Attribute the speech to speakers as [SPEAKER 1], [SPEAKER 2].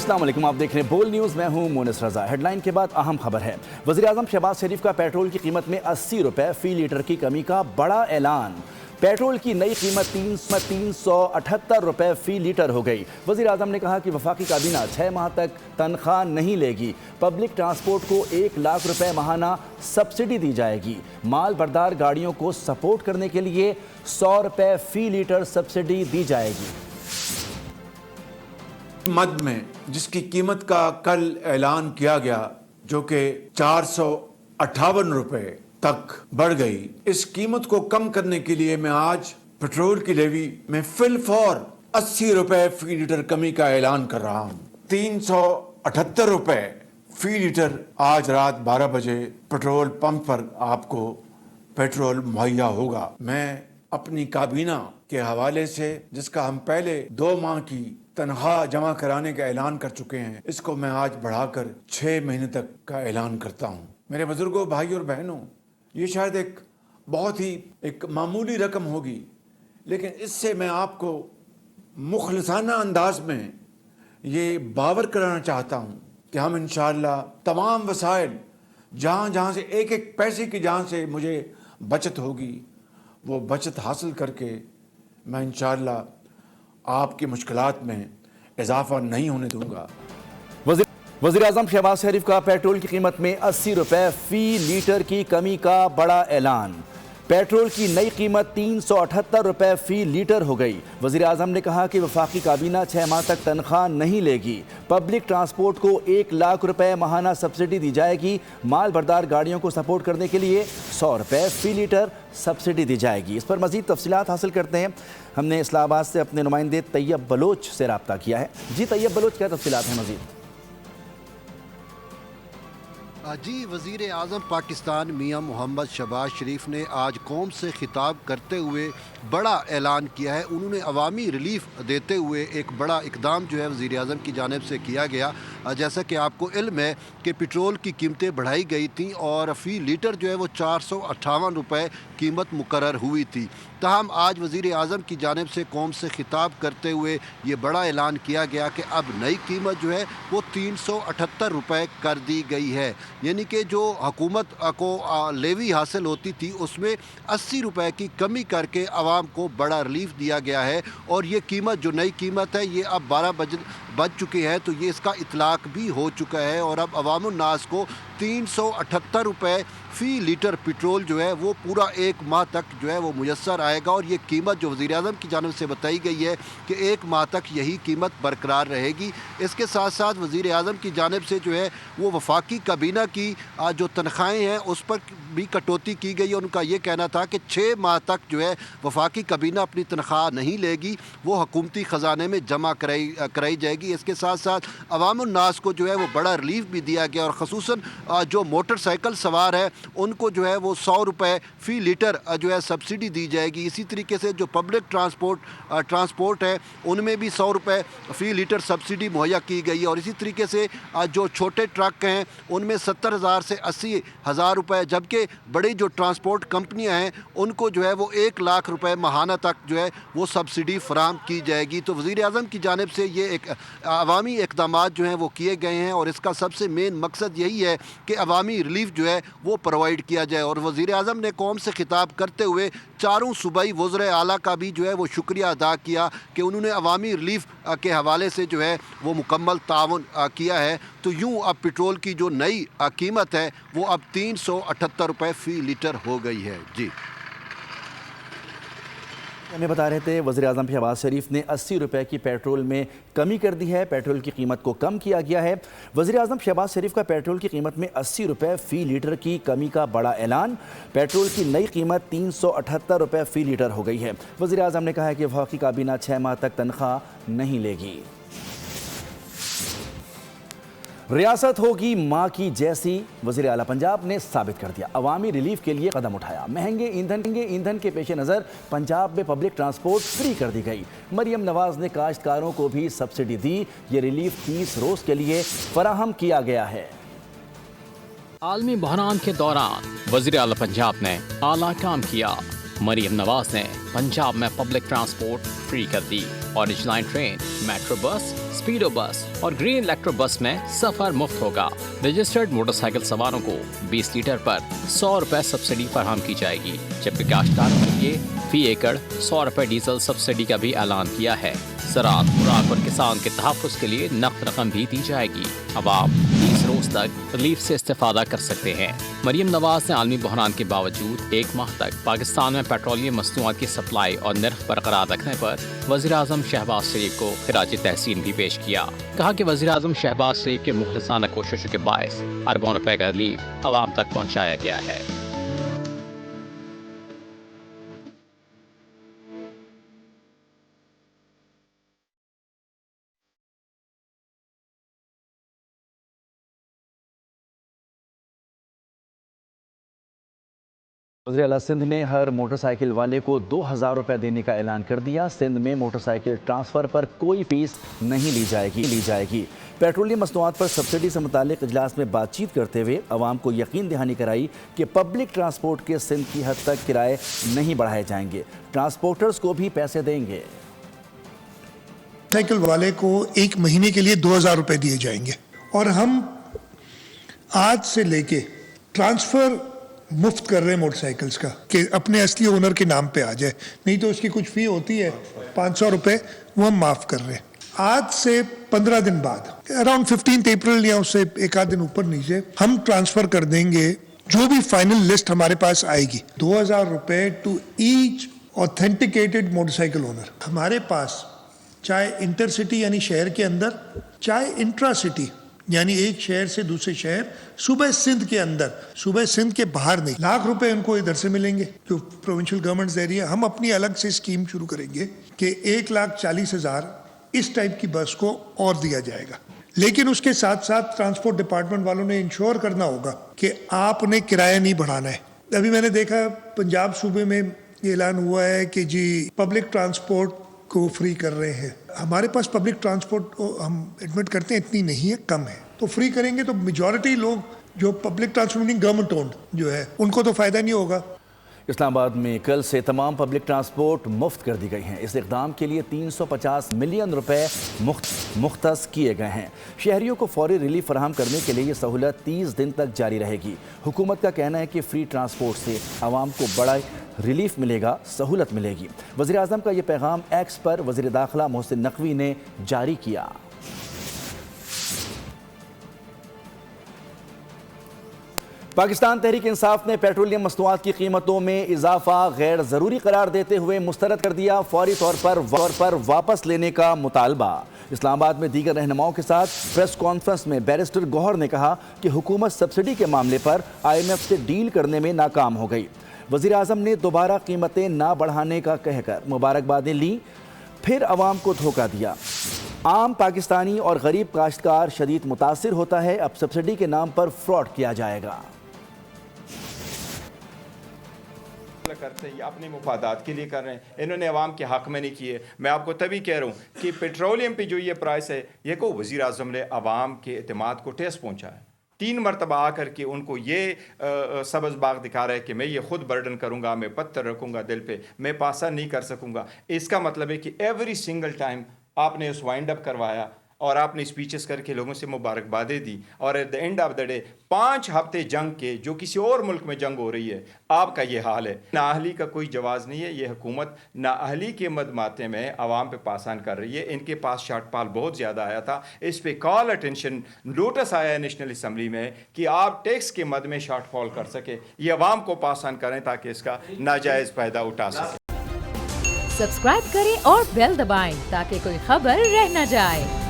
[SPEAKER 1] अस्सलाम वालेकुम, आप देख रहे हैं बोल न्यूज़। मैं हूं मोनिस रजा। हेडलाइन के बाद अहम खबर है। वज़ीर आज़म शहबाज शरीफ का पेट्रोल की कीमत में 80 रुपए फी लीटर की कमी का बड़ा ऐलान। पेट्रोल की नई कीमत 378 रुपए फी लीटर हो गई। वज़ीर आज़म ने कहा कि वफाकी काबीना 6 माह तक तनख्वाह नहीं लेगी। पब्लिक ट्रांसपोर्ट को 1 लाख रुपए माहाना सब्सिडी दी जाएगी। माल बरदार गाड़ियों को सपोर्ट करने के लिए 100 रुपए फी लीटर सब्सिडी दी जाएगी।
[SPEAKER 2] मद में जिसकी कीमत का कल ऐलान किया गया, जो कि 458 रुपए तक बढ़ गई, इस कीमत को कम करने के लिए मैं आज पेट्रोल की लेवी में फिलफौर 80 रुपए फी लीटर कमी का ऐलान कर रहा हूं। 378 रुपए फी लीटर आज रात 12 बजे पेट्रोल पंप पर आपको पेट्रोल मुहैया होगा। मैं अपनी काबीना के हवाले से, जिसका हम पहले 2 माह की तनख्वाह जमा कराने का ऐलान कर चुके हैं, इसको मैं आज बढ़ाकर 6 महीने तक का ऐलान करता हूं। मेरे बुजुर्गों, भाई और बहनों, ये शायद एक बहुत ही एक मामूली रकम होगी, लेकिन इससे मैं आपको मुखलसाना अंदाज में ये बावर कराना चाहता हूं कि हम इंशाअल्लाह तमाम वसाइल, जहाँ जहाँ से एक एक पैसे की जहाँ से मुझे बचत होगी, वो बचत हासिल करके मैं इंशाअल्लाह आपकी मुश्किलात में इजाफा नहीं होने दूंगा।
[SPEAKER 1] वज़ीर आज़म शहबाज शरीफ का पेट्रोल की कीमत में 80 रुपए फी लीटर की कमी का बड़ा ऐलान। पेट्रोल की नई कीमत 378 रुपए फी लीटर हो गई। वज़ीर आज़म ने कहा कि वफाकी काबीना 6 माह तक तनख्वाह नहीं लेगी। पब्लिक ट्रांसपोर्ट को 1 लाख रुपए माहाना सब्सिडी दी जाएगी। माल बरदार गाड़ियों को सपोर्ट करने के लिए 100 रुपए फी लीटर सब्सिडी दी जाएगी। इस पर मज़ीद तफसीलात हासिल करते हैं। हमने इस्लामाबाद से अपने नुमाइंदे तैयब बलोच से रब्ता किया है। जी तैयब बलोच, क्या तफसीलात हैं मज़ीद?
[SPEAKER 3] जी, वज़ीर आज़म पाकिस्तान मियां मोहम्मद शहबाज शरीफ ने आज कौम से खिताब करते हुए बड़ा ऐलान किया है। उन्होंने अवामी रिलीफ देते हुए एक बड़ा इकदाम जो है वज़ीर आज़म की जानिब से किया गया। जैसा कि आपको इल्म है कि पेट्रोल की कीमतें बढ़ाई गई थी और फ़ी लीटर जो है वो 458 रुपये कीमत मुकर्रर हुई थी। ताहम आज वज़ीर आज़म की जानिब से कौम से खिताब करते हुए ये बड़ा ऐलान किया गया कि अब नई कीमत जो है वो 378 रुपये कर दी गई है। यानी कि जो हुकूमत को लेवी हासिल होती थी उसमें 80 रुपये की कमी करके आवाम को बड़ा रिलीफ दिया गया है। और ये कीमत, जो नई कीमत है, ये अब 12 बज चुके हैं, तो ये इसका इतलाक भी हो चुका है। और अब अवाम उन्नास को 378 रुपये फ़ी लीटर पेट्रोल जो है वो पूरा 1 माह तक जो है वो मुयस्सर आएगा। और ये कीमत जो वज़ीर आज़म की जानिब से बताई गई है कि 1 माह तक यही कीमत बरकरार रहेगी। इसके साथ साथ वज़ीर आज़म की जानिब से जो है वो वफाकी काबीना की जो तनख्वाहें हैं उस पर भी कटौती की गई है। उनका ये कहना था कि 6 माह तक जो है वफाकी काबीना अपनी तनख्वाह नहीं लेगी, वो हुकूमती ख़जाने में जमा कराई जाएगी। इसके साथ साथ अवाम उन्नास को जो है वो बड़ा रिलीफ भी दिया गया। और ख़ुसूसन जो मोटरसाइकिल सवार है उनको जो है वो 100 रुपये फ़ी लीटर जो है सब्सिडी दी जाएगी। इसी तरीके से जो पब्लिक ट्रांसपोर्ट है उनमें भी 100 रुपये फ़ी लीटर सब्सिडी मुहैया की गई है। और इसी तरीके से जो छोटे ट्रक हैं उनमें 70,000 से 80,000 रुपये, जबकि बड़ी जो ट्रांसपोर्ट कंपनियां हैं उनको जो है वो 1 लाख रुपये माहाना तक जो है वो सब्सिडी फराहम की जाएगी। तो वज़ीर आज़म की जानिब से ये एक अवामी इक़दामात जो हैं वो किए गए हैं और इसका सबसे मेन मकसद यही है कि अवामी रिलीफ जो है वो प्रोवाइड किया जाए। और वज़ीर आज़म ने कौम से खिताब करते हुए चारों सूबाई वज़राए आला का भी जो है वो शुक्रिया अदा किया कि उन्होंने अवामी रिलीफ के हवाले से जो है वो मुकम्मल ताउन किया है। तो यूँ अब पेट्रोल की जो नई कीमत है वो अब 378 रुपये फ़ी लीटर हो गई है। जी,
[SPEAKER 1] हमें बता रहे थे वज़ीर आज़म शहबाज शरीफ ने 80 रुपये की पेट्रोल में कमी कर दी है। पेट्रोल की कीमत को कम किया गया है। वज़ीर आज़म शहबाज शरीफ का पेट्रोल की कीमत में 80 रुपये फ़ी लीटर की कमी का बड़ा ऐलान। पेट्रोल की नई कीमत 378 रुपये फ़ी लीटर हो गई है। वज़ीर आज़म ने कहा है कि वफाकी काबीना 6 माह तक तनख्वाह नहीं लेगी। रियासत होगी माँ की जैसी, वज़ीर आला पंजाब ने साबित कर दिया। अवामी रिलीफ के लिए कदम उठाया। महंगे ईंधन के पेश नज़र पंजाब में पब्लिक ट्रांसपोर्ट फ्री कर दी गई। मरियम नवाज़ ने काश्तकारों को भी सब्सिडी दी। ये रिलीफ 30 रोज़ के लिए फराहम किया गया है।
[SPEAKER 4] आलमी बहरान के दौरान वज़ीर आला पंजाब ने आला काम किया। मरीम नवाज ने पंजाब में पब्लिक ट्रांसपोर्ट फ्री कर दी। Orange line train, metro bus, Speedo बस और ग्रीन इलेक्ट्रो बस में सफर मुफ्त होगा। रजिस्टर्ड मोटरसाइकिल सवारों को 20 लीटर पर 100 रुपए सब्सिडी फराहम की जाएगी, जबकि काश्तकारों के लिए फी एकड़ 100 रुपए डीजल सब्सिडी का भी ऐलान किया है। ज़राअत, खुराक और किसान के तहफ़्फ़ुज़ के लिए नक़द रकम भी दी जाएगी। अवाम 30 रोज़ तक रिलीफ से इस्तेफ़ादा कर सकते हैं। मरीम नवाज ने आलमी बहरान के बावजूद 1 माह तक पाकिस्तान में पेट्रोलियम मसनूआत की सप्लाई और निर्ख बरकरार रखने पर वज़ीर-ए-आज़म शहबाज शरीफ को खिराज तहसीन भी पेश किया। कहा कि वज़ीर-ए-आज़म शहबाज शरीफ के मुखलिसाना कोशिशों के बायस अरबों रुपए का रिलीफ अवाम तक पहुँचाया गया है।
[SPEAKER 1] वज़ीर आला सिंध ने हर मोटरसाइकिल वाले को 2000 रुपये देने का ऐलान कर दिया। सिंध में मोटरसाइकिल ट्रांसफ़र पर कोई फीस नहीं ली जाएगी। पेट्रोलियम मसनूआत पर सब्सिडी से मुतालिक इजलास में बातचीत करते हुए अवाम को यकीन दहानी कराई कि पब्लिक ट्रांसपोर्ट के सिंध की हद तक किराए नहीं बढ़ाए जाएंगे, ट्रांसपोर्टर्स को भी पैसे देंगे।
[SPEAKER 5] साइकिल वाले को 1 महीने के लिए 2000 रुपये दिए जाएंगे और हम आज से लेके ट्रांसफ़र मुफ्त कर रहे हैं मोटरसाइकिल्स का कि अपने असली ओनर के नाम पे आ जाए, नहीं तो उसकी कुछ फ़ी होती है 500 रुपये, वो हम माफ़ कर रहे हैं। आज से 15 दिन बाद अराउंड 15 अप्रैल या उससे एक आध दिन ऊपर नीचे हम ट्रांसफ़र कर देंगे जो भी फाइनल लिस्ट हमारे पास आएगी, 2000 रुपये to each authenticated motorcycle owner. हमारे पास चाहे इंटरसिटी यानी शहर के अंदर, चाहे इंट्रा सिटी यानी एक शहर से दूसरे शहर, सूबे सिंध के अंदर, सूबे सिंध के बाहर नहीं, लाख रुपए उनको इधर से मिलेंगे जो प्रोविंशियल गवर्नमेंट दे रही है। हम अपनी अलग से स्कीम शुरू करेंगे कि 1,40,000 इस टाइप की बस को और दिया जाएगा। लेकिन उसके साथ साथ ट्रांसपोर्ट डिपार्टमेंट वालों ने इंश्योर करना होगा कि आपने किराया नहीं बढ़ाना है। अभी मैंने देखा पंजाब सूबे में ये ऐलान हुआ है कि जी पब्लिक ट्रांसपोर्ट को फ्री कर रहे हैं। हमारे पास पब्लिक ट्रांसपोर्ट हम एडमिट करते हैं इतनी नहीं है, कम है, तो फ्री करेंगे तो मेजॉरिटी लोग जो पब्लिक ट्रांसपोर्ट गवर्नमेंट ओन्ड जो है उनको तो फ़ायदा नहीं होगा।
[SPEAKER 1] इस्लामाबाद में कल से तमाम पब्लिक ट्रांसपोर्ट मुफ्त कर दी गई हैं। इस इक़दाम के लिए 350 मिलियन रुपए मुख्तस किए गए हैं। शहरियों को फौरी रिलीफ फराहम करने के लिए ये सहूलत 30 दिन तक जारी रहेगी। हुकूमत का कहना है कि फ्री ट्रांसपोर्ट से आवाम को बड़ा रिलीफ मिलेगा, सहूलत मिलेगी। वज़ीर आज़म का ये पैगाम एक्स पर वज़ीर दाखिला मोहसिन नकवी ने जारी किया। पाकिस्तान तहरीक इंसाफ ने पेट्रोलियम मसनूआत की कीमतों में इजाफा गैर ज़रूरी करार देते हुए मुस्तरद कर दिया। फौरी तौर पर वापस लेने का मुतालबा। इस्लामाबाद में दीगर रहनुमाओं के साथ प्रेस कॉन्फ्रेंस में बैरिस्टर गौहर ने कहा कि हुकूमत सब्सिडी के मामले पर IMF से डील करने में नाकाम हो गई। वज़ीर आज़म ने दोबारा कीमतें ना बढ़ाने का कहकर मुबारकबादें ली, फिर अवाम को धोखा दिया। आम पाकिस्तानी और गरीब काश्तकार शदीद मुतासिर होता है। अब सब्सिडी के नाम पर फ्रॉड किया जाएगा।
[SPEAKER 6] करते हैं, अपने मुफादात के लिए कर रहे हैं, इन्होंने अवाम के हक में नहीं किए। मैं आपको तभी कह रहा हूँ कि पेट्रोलियम पे जो ये प्राइस है, ये को वज़ीर आज़म ने अवाम के एतमाद को ठेस पहुँचा है। 3 मरतबा आकर के उनको ये सब्ज़ बाग दिखा रहा है कि मैं ये खुद बर्डन करूँगा, मैं पत्थर रखूँगा दिल पे, मैं पासा नहीं कर सकूँगा। इसका मतलब है कि एवरी सिंगल टाइम आपने उस वाइंड अप करवाया और आपने स्पीचेस करके लोगों से मुबारकबादें दी और at the end of the day 5 हफ्ते जंग के, जो किसी और मुल्क में जंग हो रही है, आपका ये हाल है। नाअहली का कोई जवाज़ नहीं है। ये हुकूमत नाअहली के मदमाते में आवाम पे पासान कर रही है। इनके पास शार्टफॉल बहुत ज़्यादा आया था। इस पे कॉल अटेंशन नोटिस आया नेशनल असम्बली में कि आप टैक्स के मद में शार्टफॉल कर सके, ये आवाम को पासान करें ताकि इसका नाजायज़ फ़ायदा उठा सके।
[SPEAKER 7] सब्सक्राइब करें और बेल दबाएं ताकि कोई खबर रह न जाए।